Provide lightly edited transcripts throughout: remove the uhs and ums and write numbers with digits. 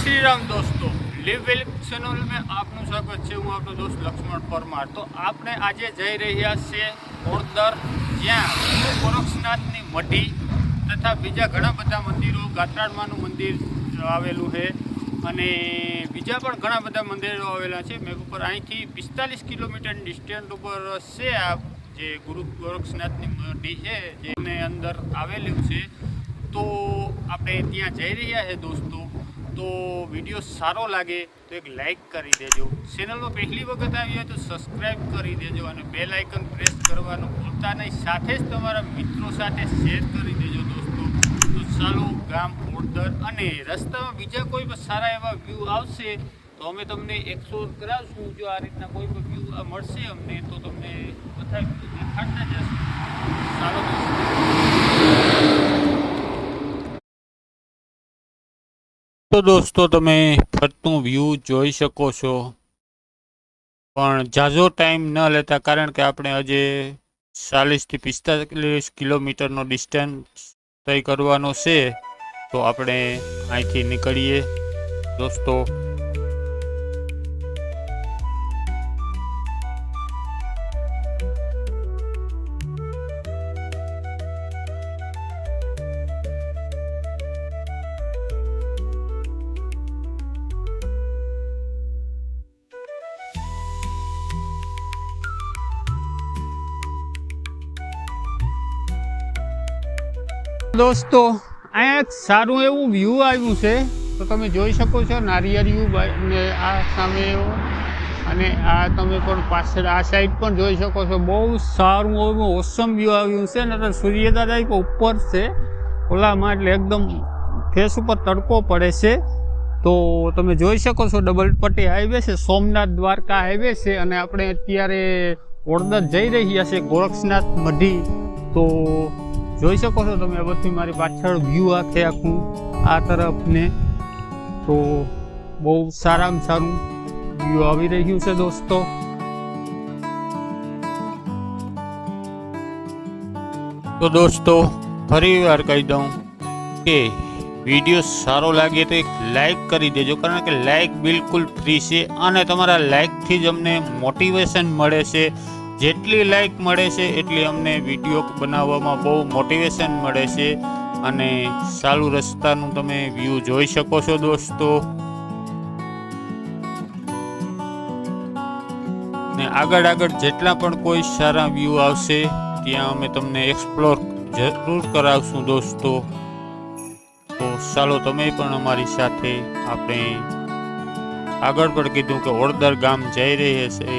श्री राम दोस्तों, live वेलिप channel में आपનું સ્વાગત છે। હું આપણો દોસ્ત લક્ષ્મણ પરમાર। તો આપણે આજે જઈ રહ્યા છીએ ઓરદર, જ્યાં ગોરક્ષનાથની મઢી તથા બીજા ઘણા બધા મંદિરો, ગાત્રાળમાનું મંદિર આવેલું છે અને બીજા પણ ઘણા બધા મંદિરો આવેલા છે। મેપ ઉપર અહીંથી 45 કિલોમીટરની ડિસ્ટન્સ ઉપર છે આ જે ગોરક્ષનાથની મઢી છે, જેને અંદર આવેલું છે। તો આપણે ત્યાં જઈ રહ્યા છે દોસ્તો। તો વિડીયો સારો લાગે તો એક લાઈક કરી દેજો, ચેનલમાં પહેલી વખત આવી હોય તો સબસ્ક્રાઈબ કરી દેજો અને બેલ આઇકન પ્રેસ કરવાનું ભૂલતા નહીં, સાથે જ તમારા મિત્રો સાથે શેર કરી દેજો દોસ્તો। તો ચાલો ગામ ઓરદર અને રસ્તામાં બીજા કોઈ પણ સારા એવા વ્યૂ આવશે તો અમે તમને એક્સપ્લોર કરાવશું। જો આ રીતના કોઈ પણ વ્યૂ મળશે અમને તો તમને દેખાડતા જશું। ચાલો તો દોસ્તો તમે ફરતું વ્યૂ જોઈ શકો છો, પણ ઝાઝો ટાઈમ ન લેતા, કારણ કે આપણે હજે 40 થી 45 કિલોમીટરનો ડિસ્ટન્સ તય કરવાનો છે। તો આપણે અહીંથી નીકળીએ દોસ્તો। દોસ્તો અહીંયા એક સારું એવું વ્યૂ આવ્યું છે, તો તમે જોઈ શકો છો નારિયેળિયું અને આ સામે અને આ તમે પણ પાછળ આ સાઈડ પણ જોઈ શકો છો। બહુ સારું એવું ઓસમ વ્યૂ આવ્યું છે ને સૂર્યદાદા ઉપર છે ઓલામાં, એટલે એકદમ ફેસ ઉપર તડકો પડે છે। તો તમે જોઈ શકો છો ડબલ પટ્ટી હાઈવે છે, સોમનાથ દ્વારકા હાઈવે છે અને આપણે અત્યારે ઓરદર જઈ રહ્યા છે ગોરક્ષનાથ મઢી। તો જોઈ શકો છો તમે આ બધું મારી પાછળ વ્યૂ આખે આખું આ તરફ ને, તો બહુ સારામાં સારું વ્યૂ આવી રહ્યું છે દોસ્તો। તો દોસ્તો ફરી વાર કહી દઉં કે વિડીયો સારો લાગે તો એક લાઈક કરી દેજો, કારણ કે લાઈક બિલકુલ ફ્રી છે અને તમારા લાઈકથી જ અમને મોટિવેશન મળે છે। જેટલી લાઈક મળે છે એટલી અમને વિડીયો બનાવવામાં બહુ મોટિવેશન મળે છે અને ચાલુ રસ્તાનું તમે વ્યૂ જોઈ શકો છો દોસ્તો। ને આગળ જેટલા પણ કોઈ સારા વ્યૂ આવશે ત્યાં અમે તમને એક્સપ્લોર જરૂર કરાવશું દોસ્તો। તો ચાલો તમે પણ અમારી સાથે, આપણે આગળ પણ કીધું કે ઓરદર ગામ જઈ રહ્યા છે।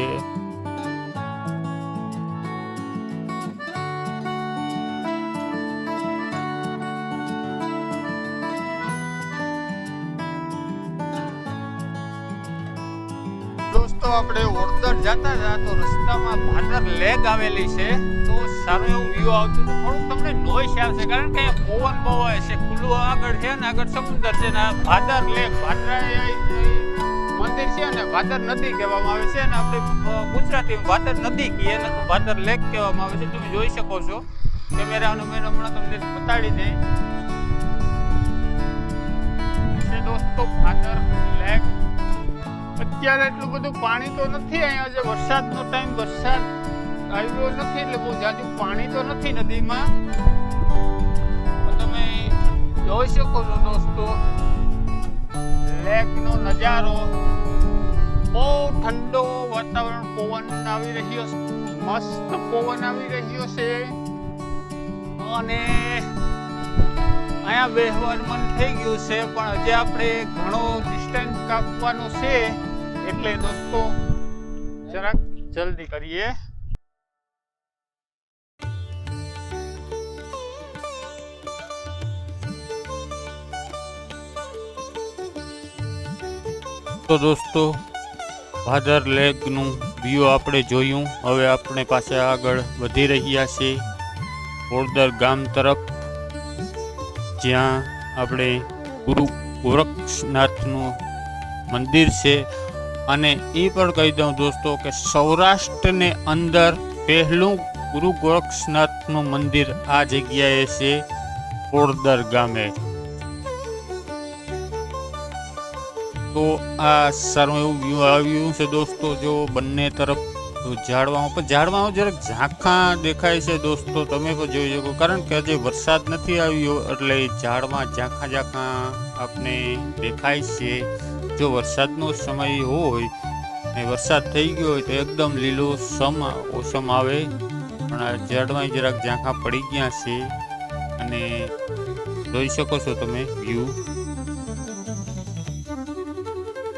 દોસ્તો આપણે ઓરદર જતા હતા તો રસ્તામાં ભાદર લેક આવેલી છે, તો સારું એવું વ્યૂ આવતું, તો થોડુંક તમને નોઈસ આવશે કારણ કે પવન બહુ હોય છે, ખુલ્લું આગળ છે ને આગળ સમુદ્ર છે ને ભાદર લેક ભાદરા મંદિર છે અને ભાદર નદી કહેવામાં આવે છે અને આપણે ગુજરાતીમાં ભાદર નદી કહીએ ને તો ભાદર લેક કહેવામાં આવે છે। તમે જોઈ શકો છો કેમેરાનો મેં હમણાં તમને બતાડી દે છે દોસ્તો ભાદર લેક। અત્યારે એટલું બધું પાણી તો નથી અહીંયા, જે વરસાદનો ટાઈમ, વરસાદ આવ્યો નથી એટલે બહુ જાજુ પાણી તો નથી નદીમાં। તમે જોઈ શકો છો દોસ્તો લેકનો નજારો, બહુ ઠંડો વાતાવરણ, પવન આવી રહ્યો છે, મસ્ત પવન આવી રહ્યો છે અને અહીંયા બેસવાનું મન થઈ ગયું છે, પણ હજી આપણે ઘણો ડિસ્ટન્સ કાપવાનો છે એટલે દોસ્તો જરાક જલ્દી કરીએ। તો દોસ્તો ભાદર લેકનું વ્યૂ આપણે જોયું, હવે આપણે પાસે આગળ વધી રહ્યા છીએ ઓરદર ગામ તરફ, જ્યાં આપણે ગોરક્ષનાથનું મંદિર છે। અને એ પણ કહી દઉં દોસ્તો કે સૌરાષ્ટ્રને અંદર પહેલું ગુરુ ગોરક્ષનાથનું મંદિર આ જગ્યાએ છે ઓરદર ગામે। તો આ સારું એવું વ્યૂ આવ્યું છે દોસ્તો. જો બંને તરફ ઝાડવામાં જરાક ઝાંખા દેખાય છે દોસ્તો, તમે પણ જોઈ શકો, કારણ કે હજી વરસાદ નથી આવ્યો એટલે ઝાડમાં ઝાંખા આપને દેખાય છે. જો વરસાદનો સમય હોય અને વરસાદ થઈ ગયો હોય તો એકદમ લીલો ઓસમ આવે, પણ આ ઝાડમાં જરાક ઝાંખા પડી ગયા છે અને જોઈ શકો છો તમે વ્યૂ.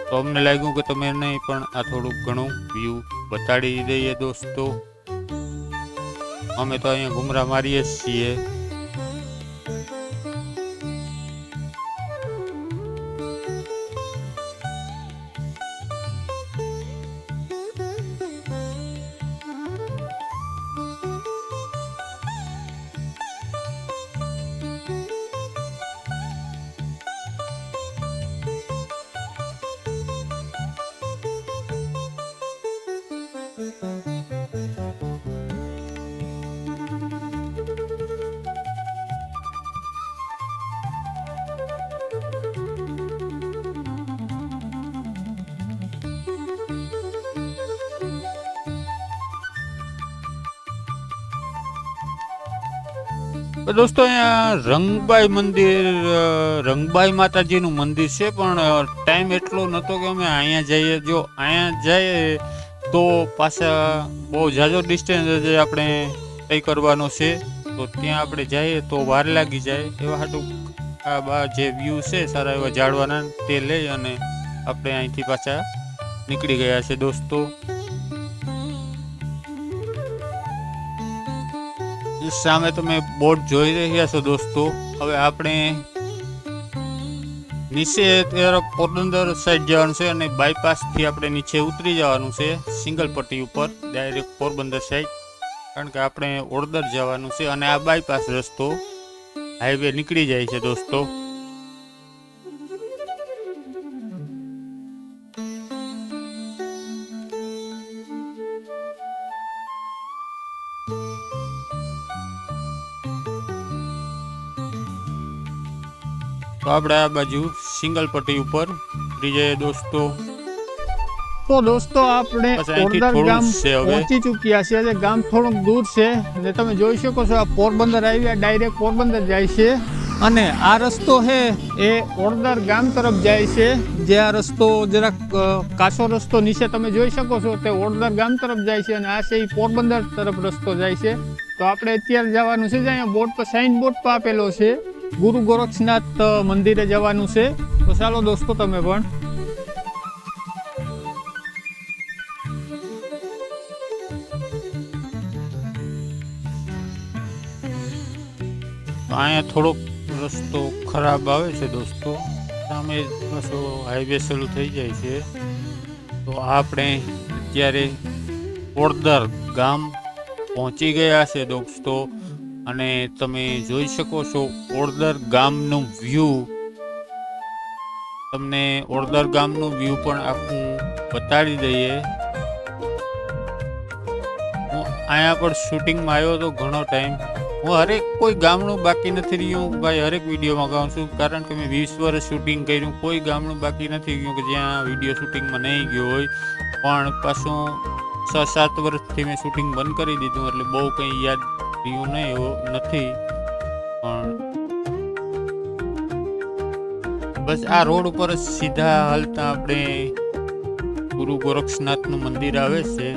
તો અમને લાગ્યું કે તમે નહીં પણ આ થોડુંક ઘણું વ્યૂ બતાડી દઈએ દોસ્તો. અમે તો અહીંયા ઘુમરા મારીએ છીએ. દોસ્તો અહીંયા રંગબાઈ માતાજીનું મંદિર છે, પણ ટાઈમ એટલો નહોતો કે અમે અહીંયા જઈએ. જો અહીંયા જઈએ તો પાછા બહુ ઝાઝો ડિસ્ટન્સ આપણે તય કરવાનો છે, તો ત્યાં આપણે જઈએ તો વાર લાગી જાય. એવા હાટું આ જે વ્યૂ છે સારા એવા ઝાડવાના તે લઈ અને આપણે અહીંથી પાછા નીકળી ગયા છે દોસ્તો. સામે તમે બોટ જોઈ રહ્યા છો દોસ્તો. હવે આપણે નીચે તરફ પોરબંદર સાઈડ જવાનું છે અને બાયપાસ થી આપણે નીચે ઉતરી જવાનું છે સિંગલ પટ્ટી ઉપર ડાયરેક્ટ પોરબંદર સાઈડ, કારણ કે આપણે ઓડદર જવાનું છે અને આ બાયપાસ રસ્તો હાઈવે નીકળી જાય છે દોસ્તો. તો આપણે આ બાજુ સિંગલ પટ્ટી ઉપર ઉતરી જઈએ દોસ્તો. તો દોસ્તો આપણે ઓડદર ગામ પહોંચી ચૂક્યા છીએ. ગામ થોડુંક દૂર છે એટલે તમે જોઈ શકો છો આ પોરબંદર આવ્યા ડાયરેક્ટ પોરબંદર જાય છે અને આ રસ્તો છે એ ઓડદર ગામ તરફ જાય છે. જે આ રસ્તો જરાક કાચો રસ્તો નીચે તમે જોઈ શકો છો તે ઓડદર ગામ તરફ જાય છે અને આ છે એ પોરબંદર તરફ રસ્તો જાય છે. તો આપણે અત્યારે જવાનું છે, અહીંયા બોર્ડ પર સાઇન બોર્ડ પર આપેલો છે ગુરુ ગોરક્ષનાથ મંદિરે જવાનું છે. તો ચાલો દોસ્તો તમે પણ. અહીંયા થોડોક રસ્તો ખરાબ આવે છે દોસ્તો, સામે પાછો હાઈવે શરૂ થઈ જાય છે. તો આપણે અત્યારે ઓડદર ગામ પહોંચી ગયા છે દોસ્તો અને તમે જોઈ શકો છો ઓડદર ગામનું વ્યૂ. તમને ઓડદર ગામનું વ્યૂ પણ આખું બતાડી દઈએ. હું અહીંયા પણ શૂટિંગમાં આવ્યો હતો ઘણો ટાઈમ. હું હરેક કોઈ ગામનું બાકી નથી રહ્યું ભાઈ, હરેક વિડીયોમાં કહું છું, કારણ કે મેં 20 વર્ષ શૂટિંગ કર્યું, કોઈ ગામનું બાકી નથી ગયું કે જ્યાં વિડીયો શૂટિંગમાં નહીં ગયો હોય. પણ પાછું 6-7 વર્ષથી મેં શૂટિંગ બંધ કરી દીધું એટલે બહુ કંઈ યાદ રહ્યું નહીં એવું નથી. પણ બસ આ રોડ ઉપર સીધા હાલતા આપણે ગુરુ ગોરક્ષનાથનું મંદિર આવે છે.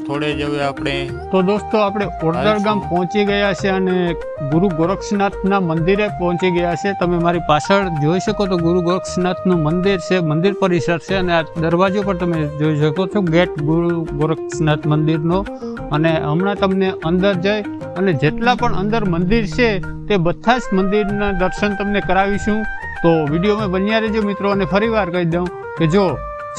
થોડે જ હવે આપણે તો દોસ્તો આપણે ઓડદર ગામ પહોંચી ગયા છે અને ગુરુ ગોરક્ષનાથના મંદિરે પહોંચી ગયા છે. તમે મારી પાછળ જોઈ શકો તો ગુરુ ગોરક્ષનાથનું મંદિર છે, મંદિર પરિસર છે અને આ દરવાજો પર તમે જોઈ શકો છો ગેટ ગુરુ ગોરક્ષનાથ મંદિરનો. અને હમણાં તમને અંદર જઈ અને જેટલા પણ અંદર મંદિર છે તે બધા જ મંદિરના દર્શન તમને કરાવીશું. તો વિડીયોમાં બન્યા રહેજો મિત્રો. અને ફરીવાર કહી દઉં કે જો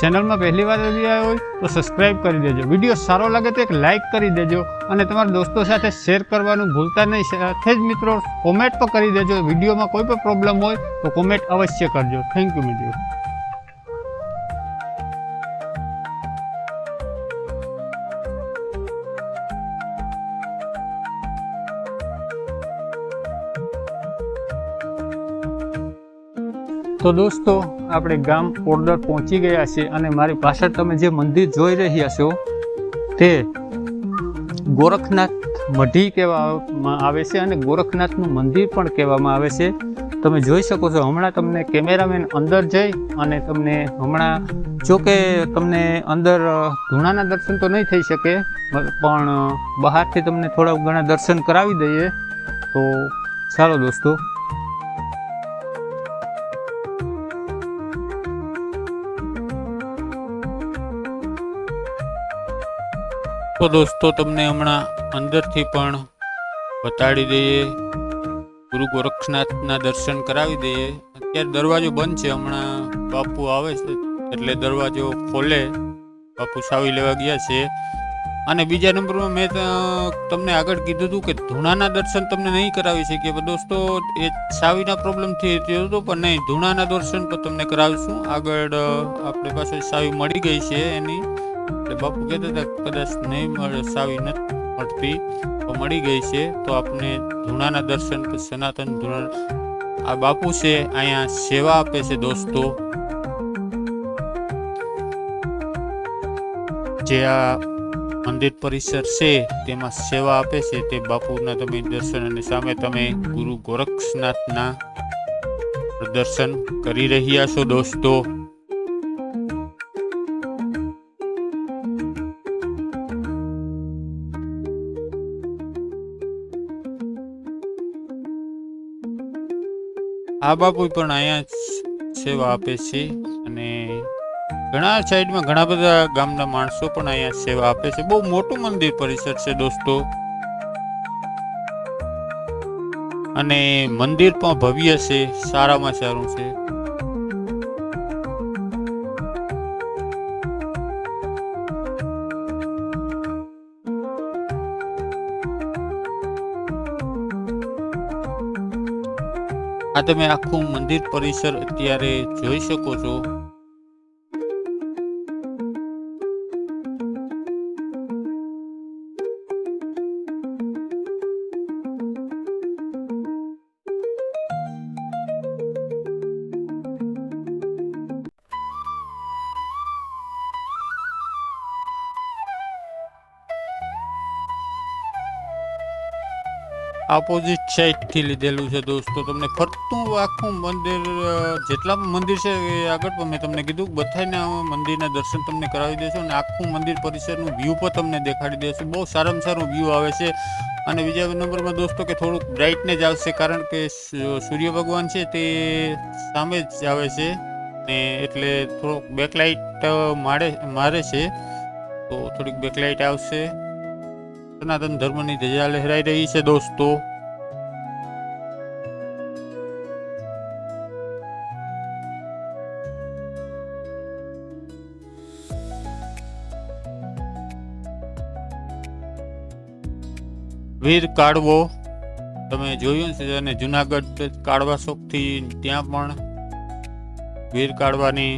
ચેનલમાં પહેલી વાર આવ્યા હોય તો સબસ્ક્રાઈબ કરી દેજો, વિડીયો સારો લાગે તો એક લાઇક કરી દેજો અને તમારા દોસ્તો સાથે શેર કરવાનું ભૂલતા નહીં. સાથે જ મિત્રો કોમેન્ટ પણ કરી દેજો. વિડીયોમાં કોઈ પણ પ્રોબ્લેમ હોય તો કોમેન્ટ અવશ્ય કરજો. થેન્ક યુ મિત્રો. તો તો દોસ્તો આપણે ગામ ઓરદર પહોંચી ગયા છે અને મારી પાછળ તમે જે મંદિર જોઈ રહ્યા છો તે ગોરખનાથ મઢી કહેવામાં આવે છે અને ગોરખનાથનું મંદિર પણ કહેવામાં આવે છે. તમે જોઈ શકો છો. હમણાં તમને કેમેરામેન અંદર જઈ અને તમને હમણાં જો કે તમને અંદર ધૂણાના દર્શન તો નહીં થઈ શકે પણ બહારથી તમને થોડા ઘણા દર્શન કરાવી દઈએ. તો ચાલો દોસ્તો. તો દોસ્તો તમને હમણાં અંદરથી પણ બતાડી દઈએ, ગુરુ ગોરખનાથના દર્શન કરાવી દઈએ. અત્યારે દરવાજો બંધ છે, હમણાં બાપુ આવે છે એટલે દરવાજો ખોલે. બાપુ ચાવી લેવા ગયા છે. અને બીજા નંબરમાં મેં તમને આગળ કીધું હતું કે ધૂણાના દર્શન તમને નહીં કરાવી શકીએ પણ દોસ્તો એ ચાવીના પ્રોબ્લેમથી થયું હતું, પણ નહીં, ધૂણાના દર્શન તો તમને કરાવીશું. આગળ આપણે પાસે ચાવી મળી ગઈ છે એની, એટલે બાપુ કહેતા હતા કદાચ નહીં મળે, ચાવી નથી મળતી, તો મળી ગઈ છે. તો આપણે ધૂણાના દર્શન, સનાતન ધૂણા, આ બાપુ છે અહીંયા સેવા આપે છે દોસ્તો. જે આ મંદિર પરિસર છે તેમાં સેવા આપે છે તે બાપુના તમે દર્શન, અને સામે તમે ગુરુ ગોરખનાથના દર્શન કરી રહ્યા છો દોસ્તો. આ બાપુ પણ અહીંયા સેવા આપે છે અને ઘણા સાઈડમાં ઘણા બધા ગામના માણસો પણ અહીંયા સેવા આપે છે. બહુ મોટું મંદિર પરિસર છે દોસ્તો અને મંદિર પણ ભવ્ય છે, સારામાં સારું છે. આ તમે આખું મંદિર પરિસર અત્યારે જોઈ શકો છો. ઓપોઝિટ સાઈડ થી લીધેલું છે દોસ્તો. તમને ફરતું આખું મંદિર, જેટલા પણ મંદિર છે એ આગળ પણ મેં તમને કીધું બધાને મંદિરના દર્શન તમને કરાવી દેશું અને આખું મંદિર પરિસરનું વ્યૂ પણ તમને દેખાડી દેશું. બહુ સારામાં સારું વ્યૂ આવે છે. અને બીજા નંબરમાં દોસ્તો કે થોડુંક બ્રાઇટનેસ આવશે, કારણ કે સૂર્ય ભગવાન છે તે સામે જ આવે છે ને એટલે થોડોક બેકલાઇટ મારે છે, તો થોડીક બેકલાઇટ આવશે. સનાતન ધર્મની ધજા લહેરાઈ રહી છે દોસ્તો. વીર કાળવો તમે જોયું છે, અને જુનાગઢ કાળવા ચોકથી ત્યાં પણ વીર કાળવાની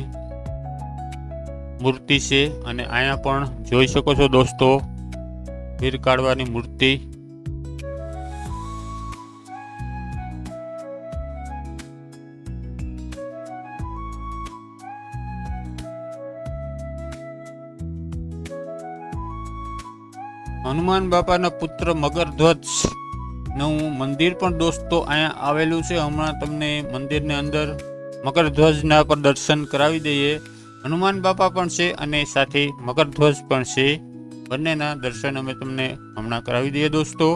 મૂર્તિ છે અને અહીંયા પણ જોઈ શકો છો દોસ્તો વીર કાળવાની મૂર્તિ. હનુમાન બાપાના પુત્ર મગરધ્વજ નું મંદિર પણ દોસ્તો અહીંયા આવેલું છે. હમણાં તમને મંદિરની અંદર મગરધ્વજના પર દર્શન કરાવી દઈએ. હનુમાન બાપા પણ છે અને સાથે મગરધ્વજ પણ છે. બંનેના દર્શન અમે તમને હમણાં કરાવી દઈએ દોસ્તો.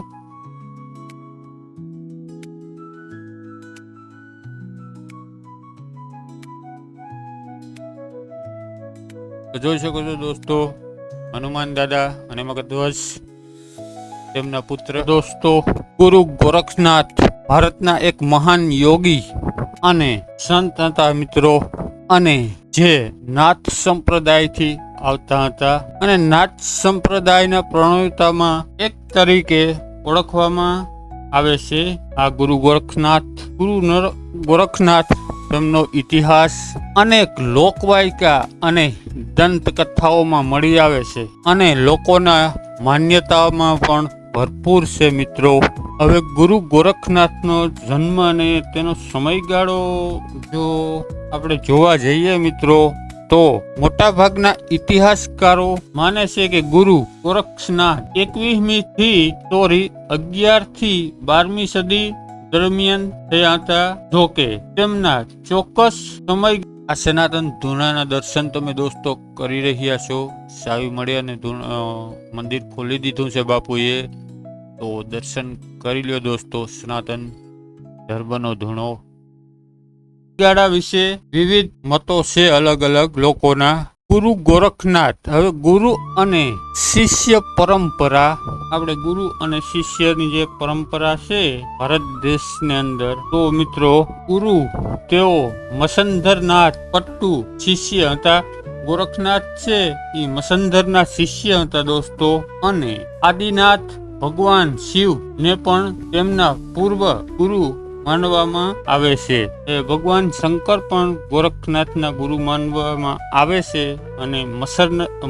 તો જોઈ શકો છો દોસ્તો હનુમાન દાદા અને મગરધ્વજ તેમના પુત્ર દોસ્તો. ગુરુ ગોરખનાથ ભારતના એક મહાન યોગી અને સંત હતા મિત્રો, અને જે નાથ સંપ્રદાયથી આવતા હતા અને નાથ સંપ્રદાયના પ્રણેતામાં એક તરીકે ઓળખવામાં આવે છે આ ગુરુ ગોરખનાથ. ગોરખનાથ તેમનો ઇતિહાસ અનેક લોકવાયકા અને દંતકથાઓમાં મળી આવે છે અને લોકોના માન્યતામાં પણ ભરપૂર છે મિત્રો. હવે ગુરુ ગોરખનાથનો જન્મ અને તેનો સમયગાળો જો આપણે જોવા જઈએ મિત્રો, તો મોટા ભાગના ઇતિહાસકારો માને છે કે ગુરુ ગોરખનાથ 21મી થી 11 થી 12મી સદી દરમિયાન થયા હતા. જોકે તેમના ચોક્કસ સમય આ સનાતન ધૂણાના દર્શન તમે દોસ્તો કરી રહ્યા છો. સાવી મળ્યા અને મંદિર ખોલી દીધું છે બાપુએ, તો દર્શન કરી લ્યો દોસ્તો. સનાતન ધર્મનો ધૂણો ગાળા વિશે વિવિધ મતો છે અલગ અલગ લોકોના. ગુરુ ગોરખનાથ, હવે ગુરુ અને શિષ્ય પરંપરા, આપણે ગુરુ અને શિષ્યની જે પરંપરા છે ભારત દેશની અંદર, તો મિત્રો ગુરુ તેઓ મસંધરનાથ પટ્ટુ શિષ્ય હતા. ગોરખનાથ છે એ મસંધરના શિષ્ય હતા દોસ્તો. અને આદિનાથ ભગવાન શિવ ને પણ તેમના પૂર્વ ગુરુ માનવામાં આવે છે. ભગવાન શંકર પણ ગોરખનાથના ગુરુ માનવામાં આવે છે અને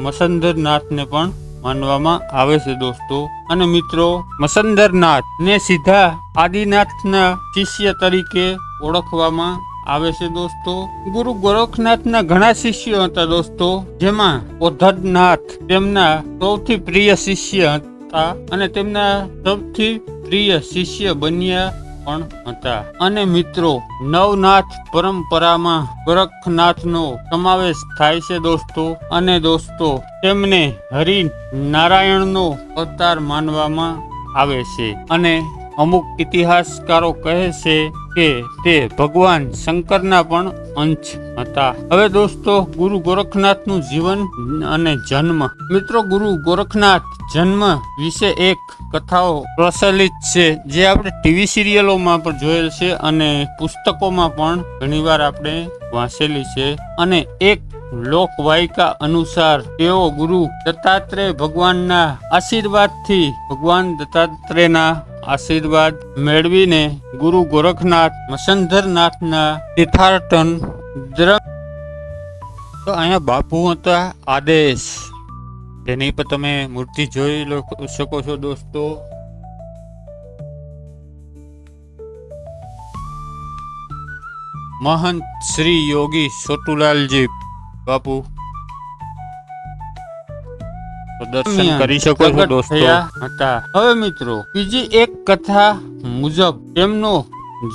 મસંધરનાથને પણ માનવામાં આવે છે દોસ્તો. અને મિત્રો મસંધરનાથ ને સીધા આદિનાથના શિષ્ય તરીકે ઓળખવામાં આવે છે દોસ્તો. ગુરુ ગોરખનાથના ઘણા શિષ્યો હતા દોસ્તો, જેમાં ઓધડનાથ તેમના સૌથી પ્રિય શિષ્ય હતા અને તેમના સૌથી પ્રિય શિષ્ય બન્યા પણ હતા. અને મિત્રો નવનાથ પરંપરામાં ગોરખનાથનો સમાવેશ થાય છે દોસ્તો. અને દોસ્તો તેમને હરિ નારાયણનો અવતાર માનવામાં આવે છે. અને અમુક ઇતિહાસકારો કહે છે કે તે ભગવાન શંકરના પણ અંશ હતા. હવે દોસ્તો ગુરુ ગોરખનાથનું જીવન અને જન્મ. મિત્રો ગુરુ ગોરખનાથ જન્મ વિશે એક કથાઓ પ્રચલિત છે, જે આપણે ટીવી સિરિયલોમાં પણ જોયેલ છે અને પુસ્તકોમાં પણ ઘણીવાર આપણે વાંચેલી છે. અને એક લોકવાયકા અનુસાર તેઓ ગુરુ દત્તાત્રેય ભગવાનના આશીર્વાદથી ભગવાન દત્તાત્રેયના આશીર્વાદ મેળવીને ગુરુ ગોરખનાથ મસંધરનાથના તીર્થાટન તો અહીંયા બાપુ હતા આદેશ, તેની પર તમે મૂર્તિ જોઈ શકો છો દોસ્તો. મહંત શ્રી યોગી છોટુલાલજી બાપુ દર્શન કરી શકો છો દોસ્તો હતા. હવે મિત્રો બીજી એક કથા મુજબ તેમનો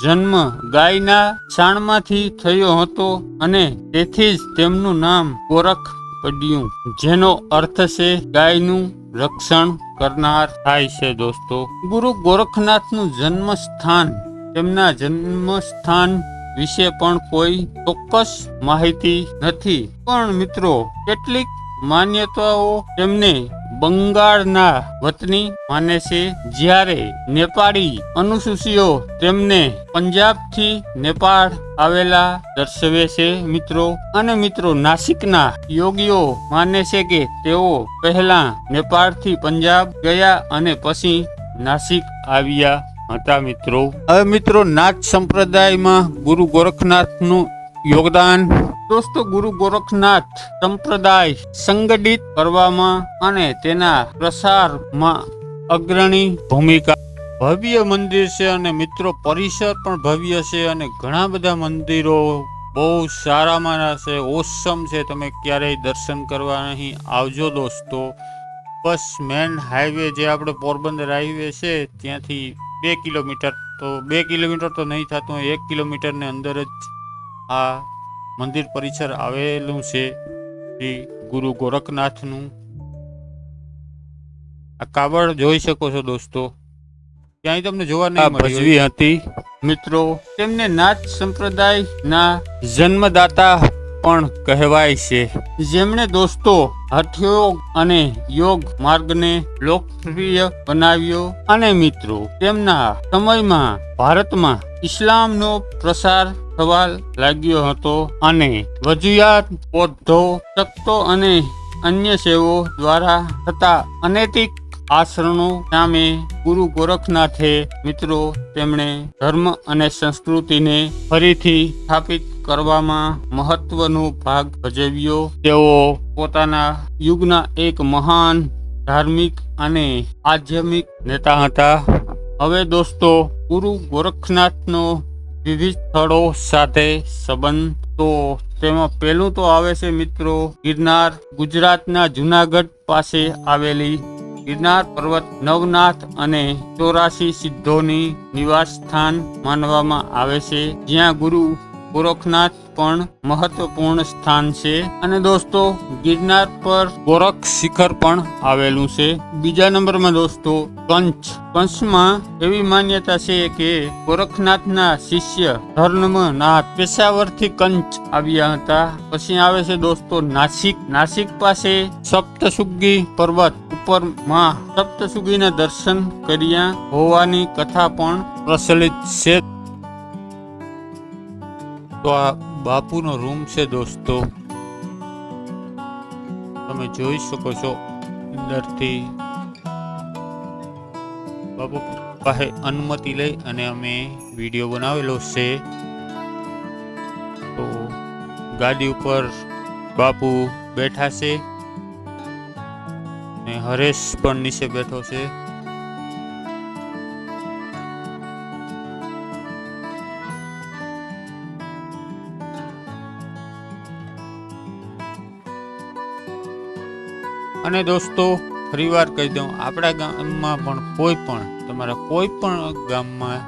જન્મ ગાયના છાણમાંથી થયો હતો અને તેથી જ તેમનું નામ ગોરખ પડ્યું, જેનો અર્થ છે ગાયનું રક્ષણ કરનાર થાય છે દોસ્તો. ગુરુ ગોરખનાથનું જન્મ સ્થાન, તેમના જન્મ સ્થાન વિશે પણ કોઈ ચોક્કસ માહિતી નથી. પણ મિત્રો કેટલીક માન્યતાઓ તેમને બંગાળના વતની માને છે, જ્યારે નેપાળી અનુસૂચિઓ તેમને પંજાબથી નેપાળ આવેલા દર્શાવે છે મિત્રો. અને મિત્રો નાસિકના યોગીઓ માને છે કે તેઓ પહેલા નેપાળથી પંજાબ ગયા અને પછી નાસિક આવ્યા હતા મિત્રો. હવે મિત્રો નાથ સંપ્રદાયમાં ગુરુ ગોરખનાથનું યોગદાન. દોસ્તો ગુરુ ગોરખનાથ સંપ્રદાય સંગઠિત કરવામાં અને તેના પ્રસારમાં અગ્રણી ભૂમિકા. ભવ્ય મંદિર છે અને મિત્રો પરિસર પણ ભવ્ય છે અને ઘણા બધા મંદિરો બહુ સારામાં છે, ઓસમ છે. તમે ક્યારેય દર્શન કરવા અહીં આવજો દોસ્તો. બસ મેન હાઈવે જે આપણે પોરબંદર હાઈવે છે ત્યાંથી 2 કિલોમીટર, તો 2 કિલોમીટર તો નહીં થતું, 1 કિલોમીટરની અંદર જ આ મંદિર પરિસર આવેલું છે શ્રી ગુરુ ગોરખનાથનું. આ કાવડ જોઈ શકો છો દોસ્તો, ક્યાંય તમને જોવા નહીં ભજવી હતી મિત્રો. તેમને નાથ સંપ્રદાયના જન્મદાતા પણ કહેવાય છે, જેમણે દોસ્તો હઠયોગ અને યોગ માર્ગને લોકપ્રિય બનાવ્યો. અને મિત્રો તેમના સમયમાં ભારતમાં ઇસ્લામનો પ્રસાર થવા લાગ્યો હતો અને વજુયાત બૌદ્ધો શક્તો અને અન્ય સેવો દ્વારા થતા અનૈતિક આચરણો સામે ગુરુ ગોરખનાથે મિત્રો તેમણે ધર્મ અને સંસ્કૃતિને ફરીથી સ્થાપિત કરવામાં મહત્વનો ભાગ ભજવ્યો. તેઓ પોતાના યુગના એક મહાન ધાર્મિક અને આધ્યાત્મિક નેતા હતા. હવે દોસ્તો ગુરુ ગોરખનાથનો વિવિધ સ્થળો સાથે સંબંધ, તો તેમાં પહેલું તો આવે છે મિત્રો ગિરનાર. ગુજરાતના જુનાગઢ પાસે આવેલી ગિરનાર પર્વત નવનાથ અને 84 સિદ્ધોની નિવાસ સ્થાન માનવામાં આવે છે, જ્યાં ગુરુ ગોરખનાથ પણ મહત્વપૂર્ણ સ્થાન છે. અને દોસ્તો ગિરનાર પર ગોરખ શિખર પણ આવેલું છે. બીજા નંબરમાં દોસ્તો કંચમાં એવી માન્યતા છે કે ગોરખનાથના શિષ્ય ધર્મનાથ પેશાવરથી કંચ આવ્યા હતા. પછી આવે છે દોસ્તો નાસિક પાસે સપ્તશૃંગી પર્વત ઉપર માં સપ્તશૃંગીના દર્શન કર્યા હોવાની કથા પણ પ્રચલિત છે. તો આ બાપુનો રૂમ છે દોસ્તો, તમે જોઈ શકો છો. અંદરથી બાપુ પાસે અનુમતિ લઈ અને અમે વિડીયો બનાવેલો છે. તો ગાડી ઉપર બાપુ બેઠા છે ને હરેશ પણ નીચે બેઠો છે. અને દોસ્તો ફરીવાર કહી દઉં, આપણા ગામમાં પણ તમારા કોઈ પણ ગામમાં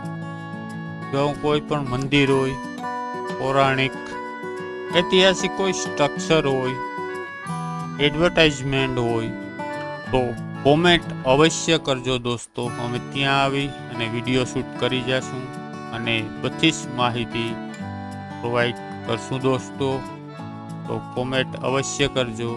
જો કોઈ પણ મંદિર હોય, પૌરાણિક ઐતિહાસિક કોઈ સ્ટ્રક્ચર હોય, એડવર્ટાઇઝમેન્ટ હોય, તો કોમેન્ટ અવશ્ય કરજો દોસ્તો. અમે ત્યાં આવી અને વિડીયો શૂટ કરી જશું અને બધી જ માહિતી પ્રોવાઈડ કરશું દોસ્તો. તો કોમેન્ટ અવશ્ય કરજો.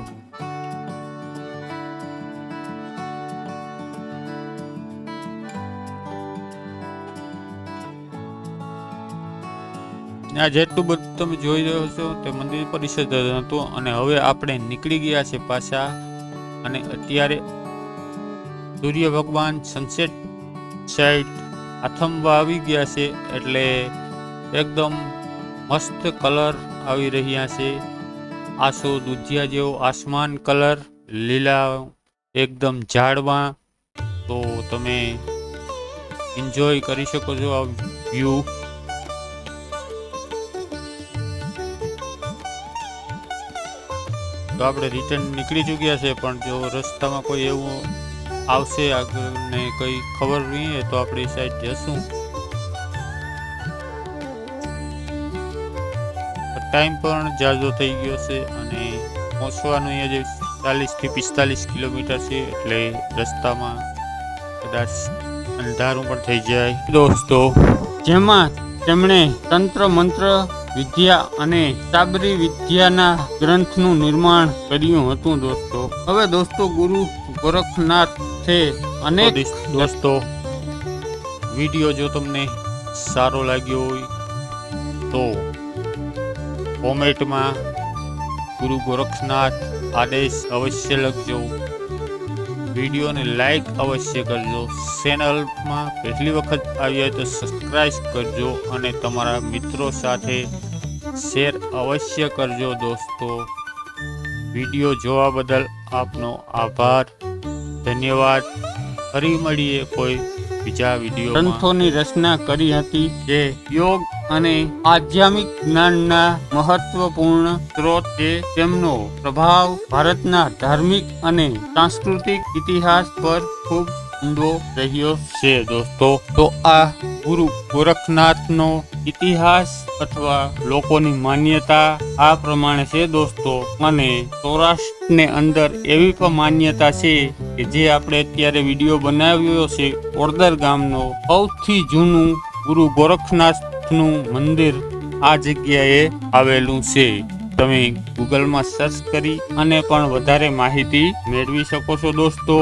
આ જેટલું બધું તમે જોઈ રહ્યો છો તે મંદિર પરિસર હતું. અને હવે આપણે નીકળી ગયા છે પાછા, અને અત્યારે સૂર્ય ભગવાન સનસેટ સાઈડ આથમવા આવી ગયા છે, એટલે એકદમ મસ્ત કલર આવી રહ્યા છે. આસો દૂધિયા જેવો આસમાન કલર, લીલા એકદમ ઝાડવા. તો તમે એન્જોય કરી શકો છો આ વ્યૂ. તો આપણે રિટર્ન નીકળી ચૂક્યા છે, પણ જો રસ્તામાં કોઈ એવું આવશે આગળને કંઈ ખબર નહીં તો આપણે એ સાઈડ જશું. ટાઈમ પણ જાજો થઈ ગયો છે અને પહોંચવાનું અહીંયા જે 40 થી 45 કિલોમીટર છે, એટલે રસ્તામાં કદાચ અંધારું પણ થઈ જાય દોસ્તો. જેમાં તેમણે તંત્ર મંત્ર વિદ્યા અને સાબરી વિદ્યાના ગ્રંથનું નિર્માણ કર્યું હતું દોસ્તો. હવે દોસ્તો ગુરુ ગોરખનાથ છે. અને દોસ્તો વિડીયો જો તમને સારો લાગ્યો હોય તો કોમેન્ટમાં ગુરુ ગોરખનાથ આદેશ અવશ્ય લખજો. વિડીયોને લાઈક અવશ્ય કરજો. ચેનલમાં પહેલી વખત આવ્યા તો સબસ્ક્રાઇબ કરજો અને તમારા મિત્રો સાથે શેર અવશ્ય કરજો દોસ્તો. વિડીયો જોવા બદલ આપનો આભાર, ધન્યવાદ. ફરી મળીએ કોઈ બીજા વિડીયો. ગ્રંથોની રચના કરી હતી જે યોગ અને આધ્યાત્મિક જ્ઞાનના મહત્વપૂર્ણ સ્ત્રોત છે. તેમનો પ્રભાવ ભારતના ધાર્મિક અને સાંસ્કૃતિક ઇતિહાસ પર ખૂબ ઊંડો રહ્યો છે દોસ્તો. તો આ ગુરુ ગોરખનાથનો ઇતિહાસ અથવા લોકોની માન્યતા આ પ્રમાણે છે દોસ્તો. અને સૌરાષ્ટ્રને અંદર એવી પણ માન્યતા છે કે જે આપણે અત્યારે વિડીયો બનાવ્યો છે, ઓડદર ગામનો સૌથી જૂનું ગુરુ ગોરખનાથનું મંદિર આ જગ્યાએ આવેલું છે. તમે ગૂગલમાં સર્ચ કરી અને પણ વધારે માહિતી મેળવી શકો છો દોસ્તો.